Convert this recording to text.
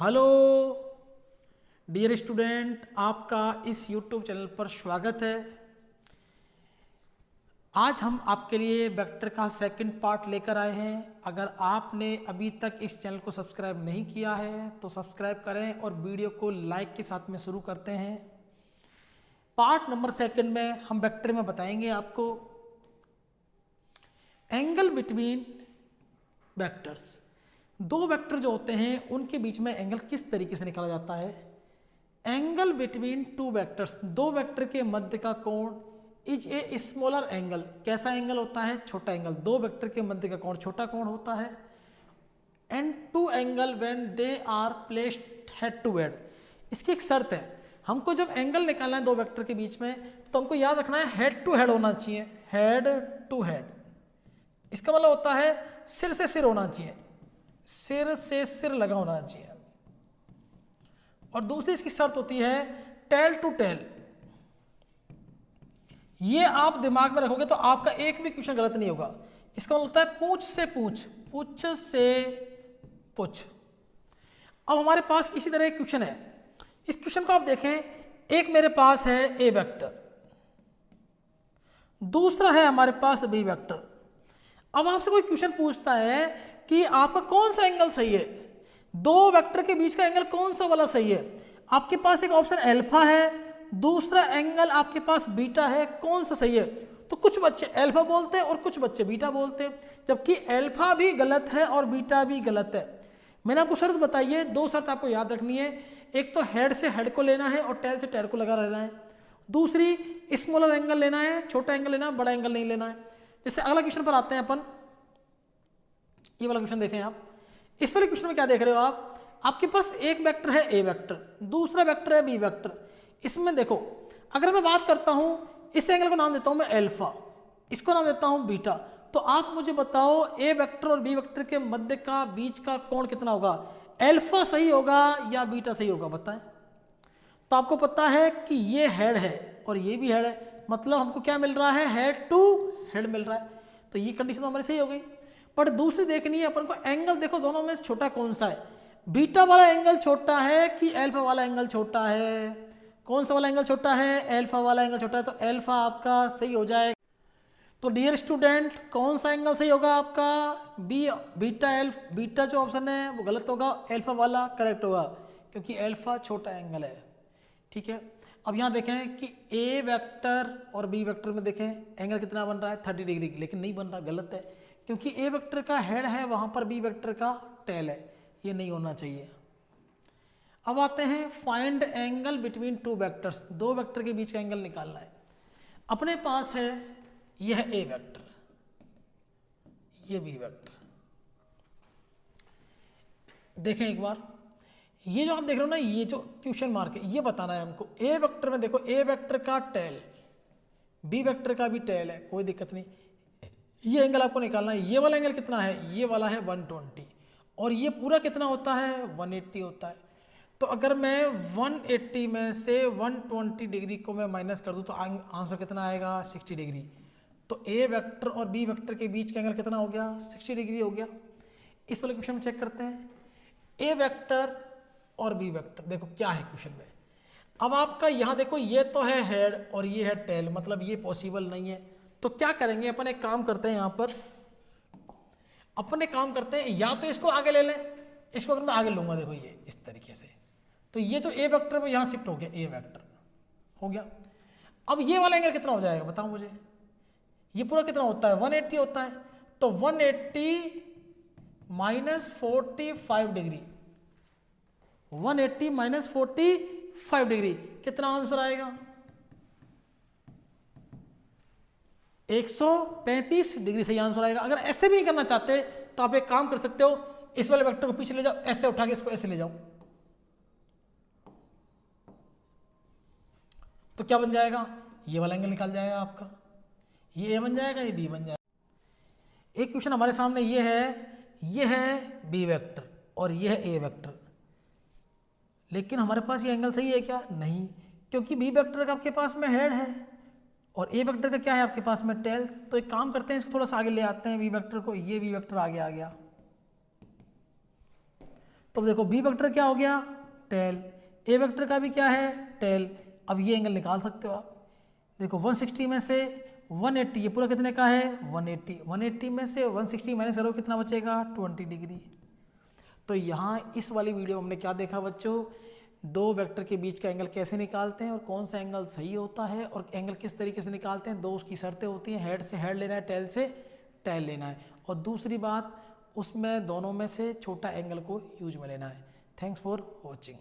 Hello dear student, आपका इस YouTube channel पर स्वागत है। आज हम आपके लिए वेक्टर का सेकंड पार्ट लेकर आए हैं। अगर आपने अभी तक इस चैनल को सब्सक्राइब नहीं किया है तो सब्सक्राइब करें और वीडियो को लाइक के साथ में शुरू करते हैं। पार्ट नंबर सेकंड में हम वेक्टर में बताएंगे आपको एंगल बिटवीन वेक्टर्स। दो वेक्टर जो होते हैं उनके बीच में एंगल किस तरीके से निकाला जाता है। एंगल बिटवीन टू वेक्टर्स, दो वेक्टर के मध्य का कोण इज ए स्मॉलर एंगल। कैसा एंगल होता है? छोटा एंगल। दो वेक्टर के मध्य का कोण छोटा कोण होता है। And two angle when they are placed head to head. इसकी एक शर्त है, हमको जब एंगल निकालना है दो वेक्टर के बीच में तो हमको याद रखना है हेड टू हेड होना चाहिए। हेड टू हेड इसका मतलब होता है सिर से सिर होना चाहिए, सिर से सिर लगा होना चाहिए। और दूसरी इसकी शर्त होती है टेल टू टेल। ये आप दिमाग में रखोगे तो आपका एक भी क्वेश्चन गलत नहीं होगा। इसका मतलब होता है पूंछ से पूंछ, पूंछ से पूंछ। अब हमारे पास इसी तरह एक क्वेश्चन है। इस क्वेश्चन को आप देखें, एक मेरे पास है ए वेक्टर, दूसरा है हमारे पास बी वेक्टर। अब आपसे कोई क्वेश्चन पूछता है कि आपका कौन सा एंगल सही है, दो वेक्टर के बीच का एंगल कौन सा वाला सही है। आपके पास एक ऑप्शन अल्फा है, दूसरा एंगल आपके पास बीटा है, कौन सा सही है? तो कुछ बच्चे अल्फा बोलते हैं और कुछ बच्चे बीटा बोलते हैं, जबकि अल्फा भी गलत है और बीटा भी गलत है। मैंने आपको शर्त बताई है, दो शर्त आपको याद रखनी है। एक तो हेड से हेड को लेना है और टेल से टेल को लगा रहना है। दूसरी स्मॉलर एंगल लेना है, छोटा एंगल लेना है, बड़ा एंगल नहीं लेना है। जैसे अगला क्वेश्चन पर आते हैं अपन, ये वाला क्वेश्चन देखें आप। इस वाले क्वेश्चन में क्या देख रहे हो आप? आपके पास एक वेक्टर है ए वेक्टर, दूसरा वेक्टर है बी वेक्टर। इसमें देखो, अगर मैं बात करता हूं, इस एंगल को नाम देता हूं मैं अल्फा, इसको नाम देता हूं बीटा। तो आप मुझे बताओ ए वेक्टर और बी वेक्टर के मध्य का बीच का कोण कितना होगा? अल्फा सही होगा या बीटा सही होगा? बताएं। तो आपको पता है कि ये हेड है और ये भी हेड है, मतलब हमको क्या मिल रहा है? हेड टू हेड मिल रहा है। तो ये कंडीशन तो हमारी सही हो गई। पर दूसरी देखनी है अपन को, एंगल देखो दोनों में छोटा कौन सा है। बीटा वाला एंगल छोटा है कि अल्फा वाला एंगल छोटा है? कौन सा वाला एंगल छोटा है? अल्फा वाला एंगल छोटा है। तो अल्फा आपका सही हो जाएगा। तो डियर स्टूडेंट, कौन सा एंगल सही होगा आपका? बी बीटा बीटा जो ऑप्शन है वो गलत होगा, अल्फा वाला करेक्ट होगा, क्योंकि अल्फा छोटा एंगल है। ठीक है, अब यहाँ देखें कि ए वेक्टर और बी वेक्टर में देखें एंगल कितना बन रहा है? 30 डिग्री, लेकिन नहीं बन रहा, गलत है, क्योंकि ए वेक्टर का हेड है, वहाँ पर बी वेक्टर का टेल है, ये नहीं होना चाहिए। अब आते हैं find angle between two vectors, दो वेक्टर के बीच का एंगल निकालना है। अपने पास है यह ए वेक्टर, ये बी वेक्टर। देखें एक बार, ये जो आप देख रहे हो ना, ये जो क्वेश्चन मार्क है, ये बताना है हमको। ए वेक्टर में देखो, ए वेक्टर का टेल, बी वेक्टर का भी टेल है, कोई दिक्कत नहीं। ये एंगल आपको निकालना है। ये वाला एंगल कितना है? ये वाला है 120, और ये पूरा कितना होता है? 180 होता है। तो अगर मैं 180 में से 120 डिग्री को मैं माइनस कर दूं तो आंसर कितना आएगा? 60 डिग्री। तो ए वेक्टर और बी वेक्टर के बीच का एंगल कितना हो गया? 60 डिग्री हो गया। इस वाले क्वेश्चन में चेक करते हैं, ए वेक्टर और बी वेक्टर। देखो क्या है क्वेश्चन में। अब आपका यहाँ देखो, ये तो है हेड और ये है टेल, मतलब ये पॉसिबल नहीं है। तो क्या करेंगे अपन? एक काम करते हैं, यहाँ पर अपन एक काम करते हैं, या तो इसको आगे ले लें, इसको अगर मैं आगे लूंगा, देखो ये इस तरीके से, तो ये जो ए वेक्टर वो यहाँ शिफ्ट हो गया, ए वेक्टर हो गया। अब ये वाला एंगल कितना हो जाएगा बताओ मुझे? ये पूरा कितना होता है? 180 होता है। तो 180 माइनस 45 डिग्री, 180 माइनस 45 डिग्री, कितना आंसर आएगा? 135 डिग्री सही आंसर आएगा। अगर ऐसे भी नहीं करना चाहते तो आप एक काम कर सकते हो, इस वाले वेक्टर को पीछे ले जाओ, ऐसे उठा के इसको ऐसे ले जाओ, तो क्या बन जाएगा? ये वाला एंगल निकाल जाएगा आपका। ये ए बन जाएगा, ये बी बन जाएगा। एक क्वेश्चन हमारे सामने ये है बी वेक्टर और ये है ए वेक्टर, लेकिन हमारे पास ये एंगल सही है क्या? नहीं, क्योंकि बी वेक्टर का आपके पास में हेड है और ए वेक्टर का क्या है आपके पास में? टेल। तो एक काम करते हैं, इसको थोड़ा सा आगे ले आते हैं बी वेक्टर को। ये बी वेक्टर आगे आ गया, तो देखो बी वेक्टर क्या हो गया, टेल, ए वेक्टर का भी क्या है, टेल। अब ये एंगल निकाल सकते हो आप। देखो 160 में से 180, ये पूरा कितने का है 180, 180 में से 160 माइनस करो कितना बचेगा 20 डिग्री। तो यहाँ इस वाली वीडियो में हमने क्या देखा बच्चों, दो वेक्टर के बीच का एंगल कैसे निकालते हैं और कौन सा एंगल सही होता है और एंगल किस तरीके से निकालते हैं। दो उसकी शर्तें होती हैं, हेड से हेड लेना है, टेल से टेल लेना है, और दूसरी बात उसमें दोनों में से छोटा एंगल को यूज में लेना है। Thanks for watching.